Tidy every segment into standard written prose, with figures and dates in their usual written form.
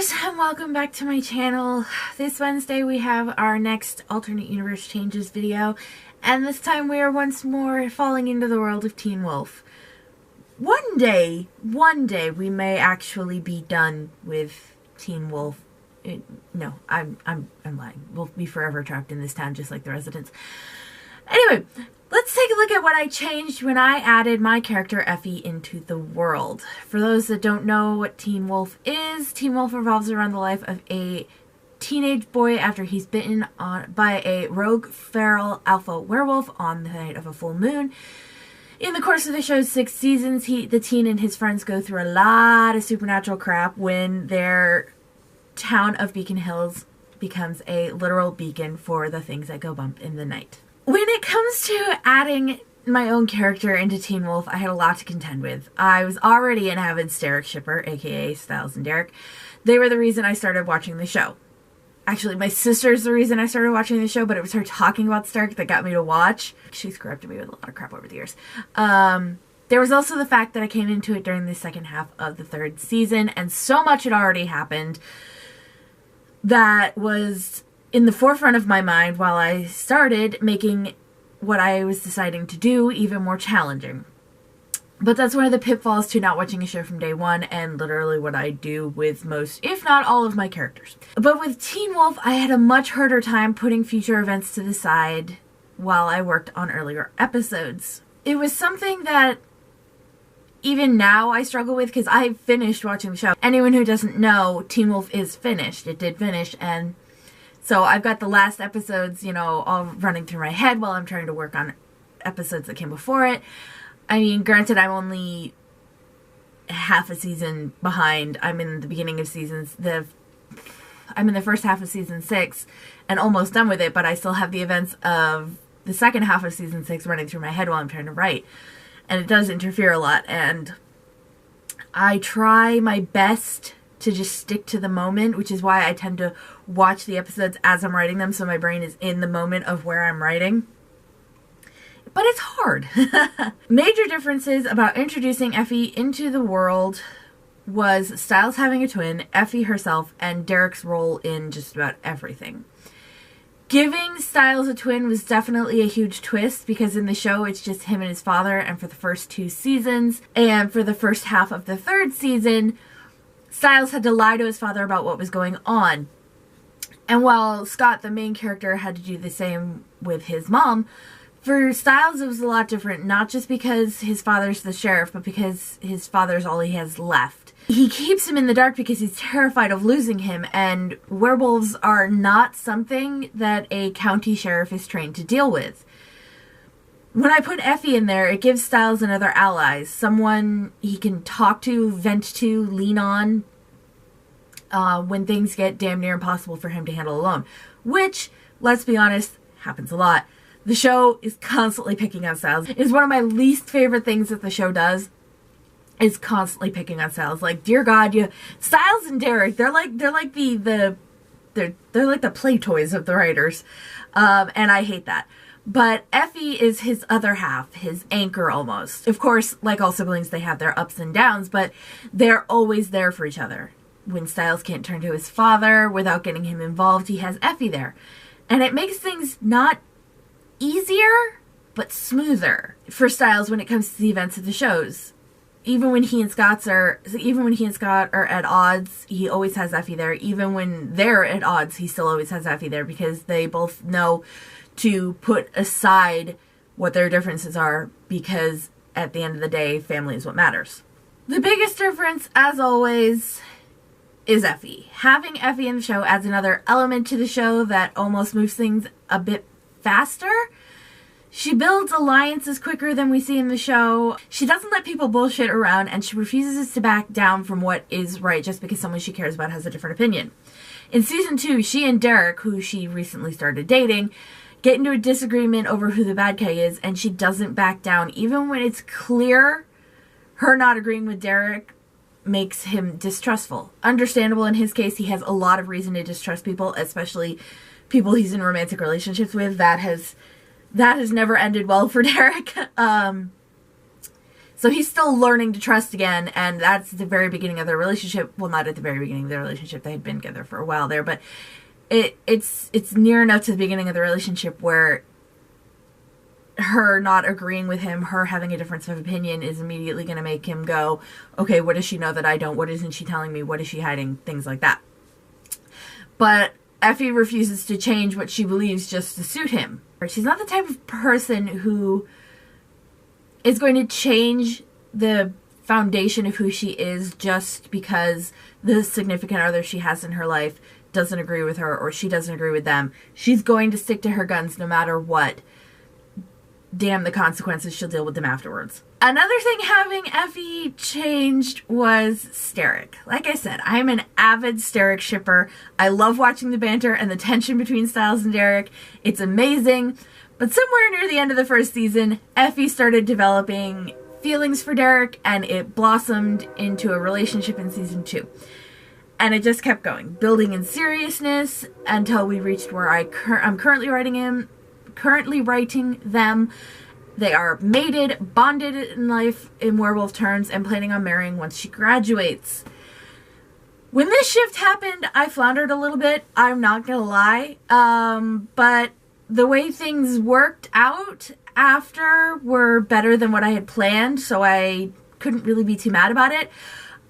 gamers, and welcome back to my channel. This Wednesday we have our next alternate universe changes video, and this time we are once more falling into the world of Teen Wolf. One day we may actually be done with Teen Wolf. No, I'm lying. We'll be forever trapped in this town just like the residents. Anyway, let's take a look at what I changed when I added my character Effie into the world. For those that don't know what Teen Wolf is, Teen Wolf revolves around the life of a teenage boy after he's bitten by a rogue feral alpha werewolf on the night of a full moon. In the course of the show's 6 seasons, the teen and his friends go through a lot of supernatural crap when their town of Beacon Hills becomes a literal beacon for the things that go bump in the night. When it comes to adding my own character into Teen Wolf, I had a lot to contend with. I was already an avid Derek shipper, aka Styles and Derek. They were the reason I started watching the show. Actually, my sister's the reason I started watching the show, but it was her talking about Stark that got me to watch. She's corrupted me with a lot of crap over the years. There was also the fact that I came into it during the second half of the 3rd season, and so much had already happened that was in the forefront of my mind while I started, making what I was deciding to do even more challenging. But that's one of the pitfalls to not watching a show from day one, and literally what I do with most, if not all, of my characters. But with Teen Wolf, I had a much harder time putting future events to the side while I worked on earlier episodes. It was something that even now I struggle with because I finished watching the show. Anyone who doesn't know, Teen Wolf is finished. It did finish, and so I've got the last episodes, you know, all running through my head while I'm trying to work on episodes that came before it. I mean, granted, I'm only half a season behind. I'm in the beginning of I'm in the first half of season 6 and almost done with it, but I still have the events of the second half of season 6 running through my head while I'm trying to write. And it does interfere a lot, and I try my best to just stick to the moment, which is why I tend to watch the episodes as I'm writing them, so my brain is in the moment of where I'm writing. But it's hard. Major differences about introducing Effie into the world was Styles having a twin, Effie herself, and Derek's role in just about everything. Giving Styles a twin was definitely a huge twist, because in the show it's just him and his father, and for the first 2 seasons, and for the first half of the 3rd season, Styles had to lie to his father about what was going on. And while Scott, the main character, had to do the same with his mom, for Styles it was a lot different, not just because his father's the sheriff, but because his father's all he has left. He keeps him in the dark because he's terrified of losing him, and werewolves are not something that a county sheriff is trained to deal with. When I put Effie in there, it gives Styles another ally, someone he can talk to, vent to, lean on, when things get damn near impossible for him to handle alone. Which, let's be honest, happens a lot. The show is constantly picking on Styles. It's one of my least favorite things that the show does, is constantly picking on Styles. Like, dear God, Styles and Derek, they're like the play toys of the writers, and I hate that. But Effie is his other half, his anchor almost. Of course, like all siblings, they have their ups and downs, but they're always there for each other. When Styles can't turn to his father without getting him involved, he has Effie there. And it makes things not easier, but smoother for Styles when it comes to the events of the shows. Even when he and Scott are at odds, he always has Effie there. Even when they're at odds, he still always has Effie there, because they both know to put aside what their differences are, because at the end of the day, family is what matters. The biggest difference, as always, is Effie. Having Effie in the show adds another element to the show that almost moves things a bit faster. She builds alliances quicker than we see in the show. She doesn't let people bullshit around, and she refuses to back down from what is right just because someone she cares about has a different opinion. In season 2, she and Derek, who she recently started dating, get into a disagreement over who the bad guy is, and she doesn't back down. Even when it's clear her not agreeing with Derek makes him distrustful. Understandable in his case, he has a lot of reason to distrust people, especially people he's in romantic relationships with. That has never ended well for Derek. So So he's still learning to trust again, and that's the very beginning of their relationship. Well, not at the very beginning of their relationship. They had been together for a while there, but it's near enough to the beginning of the relationship where her not agreeing with him, her having a difference of opinion, is immediately going to make him go, okay, what does she know that I don't? What isn't she telling me? What is she hiding? Things like that. But Effie refuses to change what she believes just to suit him. She's not the type of person who is going to change the foundation of who she is just because the significant other she has in her life doesn't agree with her or she doesn't agree with them. She's going to stick to her guns no matter what. Damn the consequences, she'll deal with them afterwards. Another thing having Effie changed was Sterek. Like I said, I am an avid Sterek shipper. I love watching the banter and the tension between Stiles and Derek. It's amazing. But somewhere near the end of the first season, Effie started developing feelings for Derek, and it blossomed into a relationship in season 2. And it just kept going, building in seriousness until we reached where I'm currently writing them. They are mated, bonded in life in werewolf terms, and planning on marrying once she graduates. When this shift happened, I floundered a little bit, I'm not gonna lie. But the way things worked out after were better than what I had planned, so I couldn't really be too mad about it.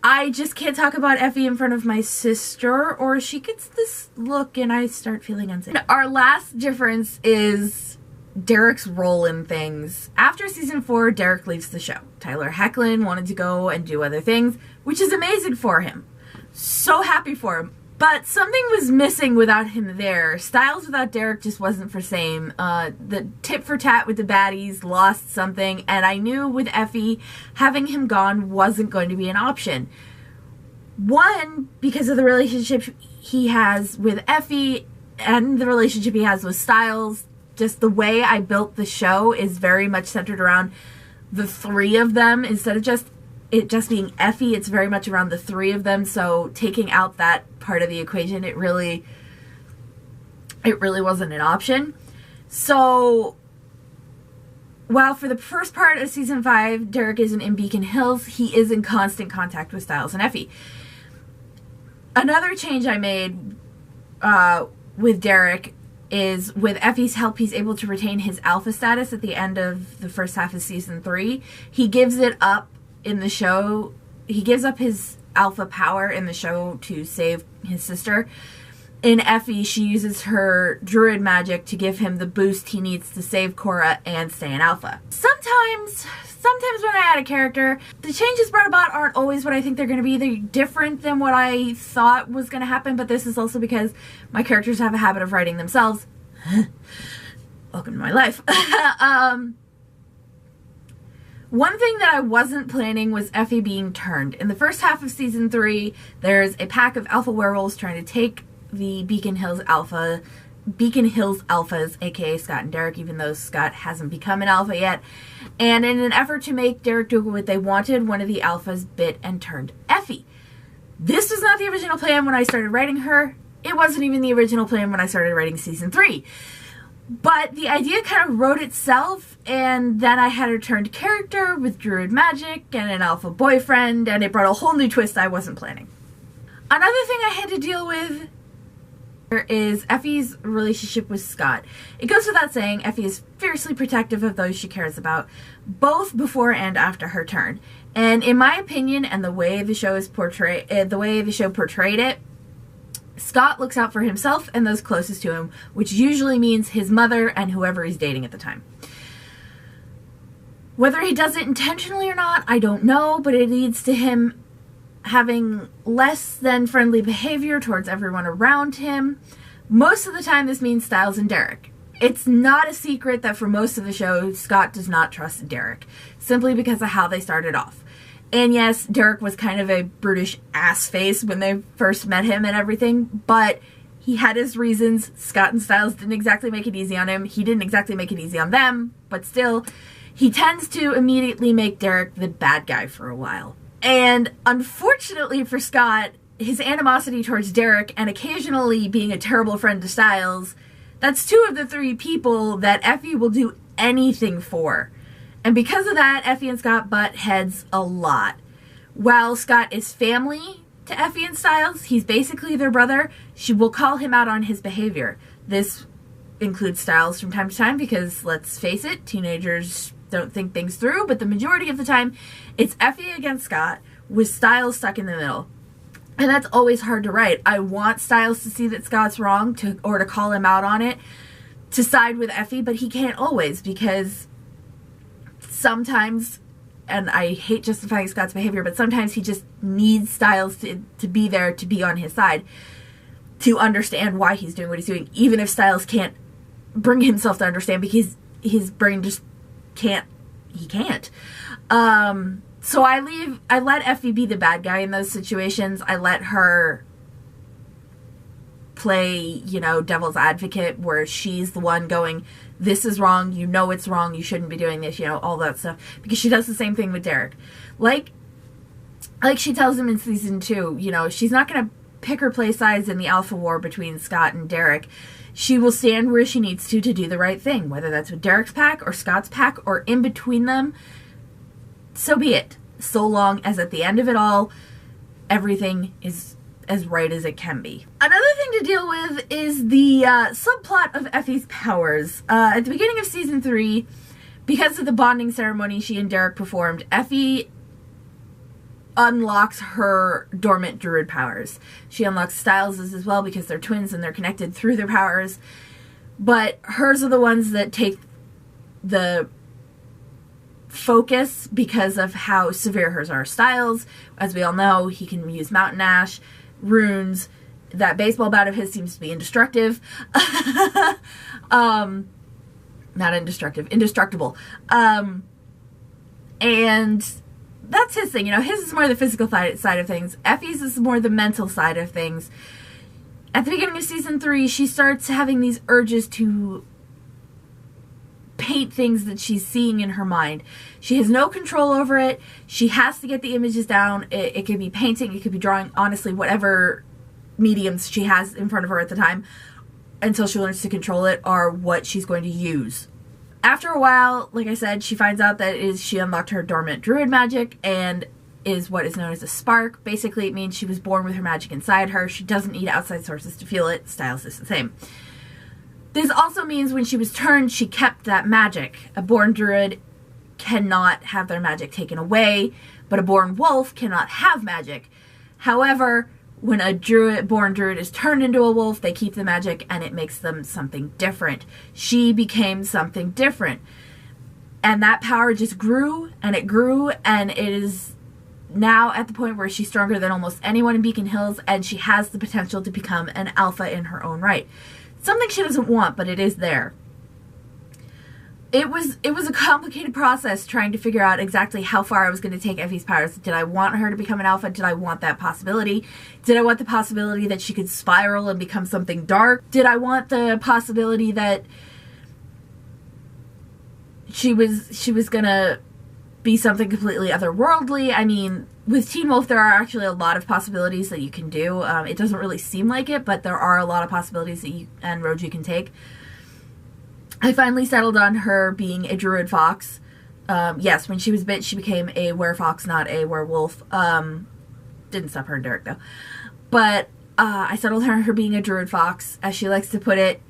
I just can't talk about Effie in front of my sister, or she gets this look and I start feeling unsafe. Our last difference is Derek's role in things. After season 4, Derek leaves the show. Tyler Hoechlin wanted to go and do other things, which is amazing for him. So happy for him. But something was missing without him there. Stiles without Derek just wasn't for same. The tit for tat with the baddies lost something, and I knew with Effie, having him gone wasn't going to be an option. One, because of the relationship he has with Effie and the relationship he has with Stiles. Just the way I built the show is very much centered around the three of them. Instead of just being Effie, it's very much around the three of them. So taking out that part of the equation, it really wasn't an option. So while for the first part of season 5, Derek isn't in Beacon Hills, he is in constant contact with Stiles and Effie. Another change I made with Derek is with Effie's help, he's able to retain his alpha status at the end of the first half of season 3. He gives it up in the show. He gives up his alpha power in the show to save his sister. In Effie, she uses her druid magic to give him the boost he needs to save Cora and stay in alpha. Sometimes when I add a character, the changes brought about aren't always what I think they're going to be. They're different than what I thought was going to happen, but this is also because my characters have a habit of writing themselves. Welcome to my life. One thing that I wasn't planning was Effie being turned. In the first half of season 3, there's a pack of alpha werewolves trying to take the Beacon Hills Alphas, aka Scott and Derek, even though Scott hasn't become an alpha yet. And in an effort to make Derek do what they wanted, one of the alphas bit and turned Effie. This was not the original plan when I started writing her. It wasn't even the original plan when I started writing season 3. But the idea kind of wrote itself, and then I had her turned character with druid magic and an alpha boyfriend, and it brought a whole new twist I wasn't planning. Another thing I had to deal with is Effie's relationship with Scott. It goes without saying, Effie is fiercely protective of those she cares about, both before and after her turn. And in my opinion, and the way the show portrayed it, Scott looks out for himself and those closest to him, which usually means his mother and whoever he's dating at the time. Whether he does it intentionally or not, I don't know, but it leads to him having less than friendly behavior towards everyone around him. Most of the time this means Stiles and Derek. It's not a secret that for most of the show, Scott does not trust Derek, simply because of how they started off. And yes, Derek was kind of a brutish ass face when they first met him and everything, but he had his reasons. Scott and Stiles didn't exactly make it easy on him. He didn't exactly make it easy on them, but still, he tends to immediately make Derek the bad guy for a while. And unfortunately for Scott, his animosity towards Derek and occasionally being a terrible friend to Stiles, that's 2 of the 3 people that Effie will do anything for. And because of that, Effie and Scott butt heads a lot. While Scott is family to Effie and Styles, he's basically their brother, she will call him out on his behavior. This includes Styles from time to time because, let's face it, teenagers don't think things through, but the majority of the time, it's Effie against Scott with Styles stuck in the middle. And that's always hard to write. I want Styles to see that Scott's wrong or to call him out on it, to side with Effie, but he can't always because sometimes, and I hate justifying Scott's behavior, but sometimes he just needs Styles to be there, to be on his side, to understand why he's doing what he's doing, even if Styles can't bring himself to understand because his brain just can't. So I let Effie be the bad guy in those situations. I let her play, you know, devil's advocate, where she's the one going, this is wrong, you know it's wrong, you shouldn't be doing this, you know, all that stuff. Because she does the same thing with Derek. Like she tells him in season 2, you know, she's not going to pick her play sides in the alpha war between Scott and Derek. She will stand where she needs to do the right thing, whether that's with Derek's pack or Scott's pack or in between them. So be it. So long as at the end of it all, everything is as right as it can be. Another thing to deal with is the subplot of Effie's powers. At the beginning of season 3, because of the bonding ceremony she and Derek performed, Effie unlocks her dormant druid powers. She unlocks Styles's as well because they're twins and they're connected through their powers. But hers are the ones that take the focus because of how severe hers are. Styles, as we all know, he can use Mountain Ash, runes. That baseball bat of his seems to be indestructible. Indestructible. And that's his thing. You know, his is more the physical side of things. Effie's is more the mental side of things. At the beginning of season 3, she starts having these urges to paint things that she's seeing in her mind. She has no control over it. She has to get the images down. It could be painting, it could be drawing, honestly, whatever mediums she has in front of her at the time, until she learns to control it, are what she's going to use. After a while, like I said, she finds out that she unlocked her dormant druid magic and is what is known as a spark. Basically, it means she was born with her magic inside her. She doesn't need outside sources to feel it. Styles is the same. This also means when she was turned, she kept that magic. A born druid cannot have their magic taken away, but a born wolf cannot have magic. However, when a born druid is turned into a wolf, they keep the magic and it makes them something different. She became something different. And that power just grew and it grew, and it is now at the point where she's stronger than almost anyone in Beacon Hills, and she has the potential to become an alpha in her own right. Something she doesn't want, but it is there. It was a complicated process trying to figure out exactly how far I was going to take Effie's powers. Did I want her to become an alpha? Did I want that possibility? Did I want the possibility that she could spiral and become something dark? Did I want the possibility that she was going to be something completely otherworldly? I mean, with Teen Wolf, there are actually a lot of possibilities that you can do. It doesn't really seem like it, but there are a lot of possibilities that and roads you can take. I finally settled on her being a druid fox. Yes, when she was bit, she became a werefox, not a werewolf. Didn't stop her and Derek, though. But I settled on her being a druid fox, as she likes to put it.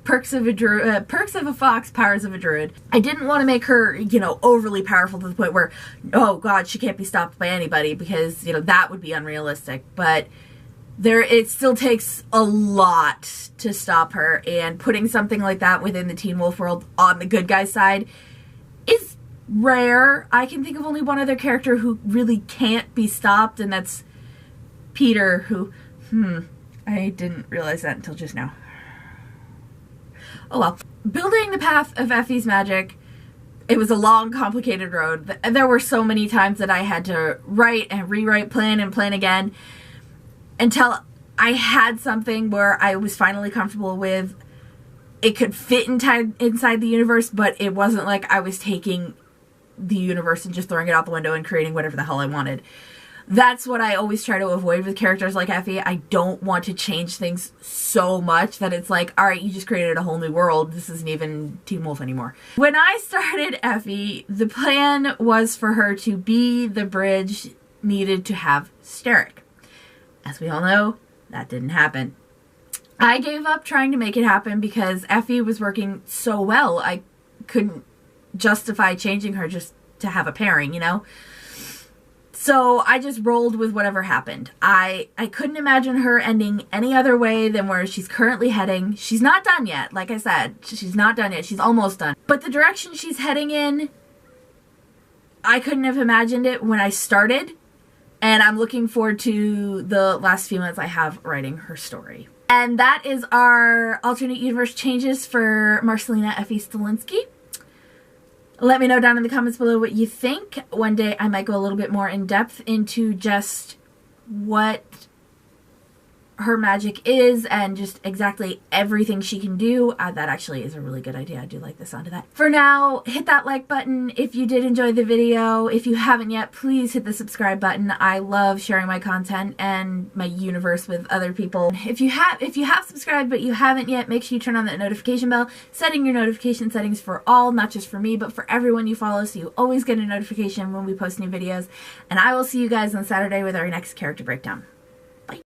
Perks of a fox, powers of a druid. I didn't want to make her, you know, overly powerful to the point where, oh god, she can't be stopped by anybody, because, you know, that would be unrealistic. But it still takes a lot to stop her, and putting something like that within the Teen Wolf world on the good guy side is rare. I can think of only one other character who really can't be stopped, and that's Peter, who, I didn't realize that until just now. Oh well. Building the path of Effie's magic, it was a long, complicated road. There were so many times that I had to write and rewrite, plan and plan again, until I had something where I was finally comfortable with. It could fit inside the universe, but it wasn't like I was taking the universe and just throwing it out the window and creating whatever the hell I wanted. That's what I always try to avoid with characters like Effie. I don't want to change things so much that it's like, alright, you just created a whole new world. This isn't even Teen Wolf anymore. When I started Effie, the plan was for her to be the bridge needed to have Steric. As we all know, that didn't happen. I gave up trying to make it happen because Effie was working so well. I couldn't justify changing her just to have a pairing, you know? So I just rolled with whatever happened. I couldn't imagine her ending any other way than where she's currently heading. She's not done yet. Like I said, she's not done yet. She's almost done. But the direction she's heading in, I couldn't have imagined it when I started. And I'm looking forward to the last few months I have writing her story. And that is our alternate universe changes for Marcelina Effie Stilinski. Let me know down in the comments below what you think. One day I might go a little bit more in depth into just what her magic is and just exactly everything she can do. That actually is a really good idea. I do like the sound of that. For now, hit that like button if you did enjoy the video. If you haven't yet, please hit the subscribe button. I love sharing my content and my universe with other people. If you have subscribed but you haven't yet, make sure you turn on that notification bell, setting your notification settings for all, not just for me, but for everyone you follow, so you always get a notification when we post new videos. And I will see you guys on Saturday with our next character breakdown.